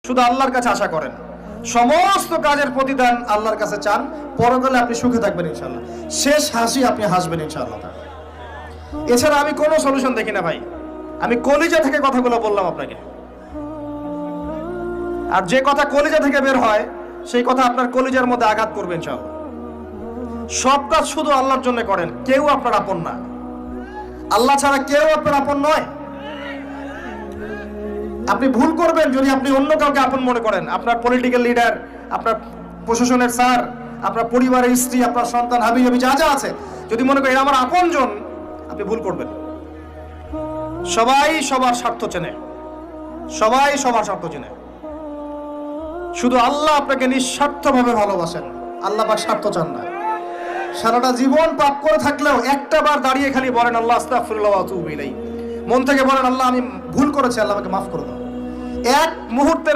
শুধু আল্লাহর কাছে আশা করেন, সমস্ত কাজের প্রতিদান আল্লাহর কাছে চান, পরকালে আপনি সুখে থাকবেন ইনশাআল্লাহ, শেষ হাসি আপনি হাসবেন ইনশাআল্লাহ। এছাড়া আমি কোনো সলিউশন দেখি না ভাই, আমি কলিজা থেকে কথাগুলো বললাম আপনাকে। আর যে কথা কলিজা থেকে বের হয় সেই কথা আপনার কলিজার মধ্যে আঘাত করবে ইনশাআল্লাহ। সব কাজ শুধু আল্লাহর জন্য করেন, কেউ আপনার আপন না, আল্লাহ ছাড়া কেউ আপনার আপন নয়। আপনি ভুল করবেন যদি আপনি অন্য কাউকে আপন মনে করেন, আপনার পলিটিক্যাল লিডার, আপনার প্রশাসনের স্যার, আপনার পরিবারের স্ত্রী, আপনার সন্তান, হাবি হাবি যা যা আছে, যদি মনে করেন আমার আপনজন, আপনি ভুল করবেন। সবাই সবার স্বার্থ চেনে, সবাই সবার স্বার্থ চেনে, শুধু আল্লাহ আপনাকে নিঃস্বার্থভাবে ভালোবাসেন, আল্লাহ পাক স্বার্থ চান না। সারাটা জীবন পাপ করে থাকলেও একটা বার দাঁড়িয়ে খালি বলেন আল্লাহ আস্তাগফিরুল্লাহ ওয়া আতুবু ইলাইহি, মন থেকে বলেন আল্লাহ আমি ভুল করেছি, আল্লাহ আমাকে মাফ করে দাও। এক মুহূর্তের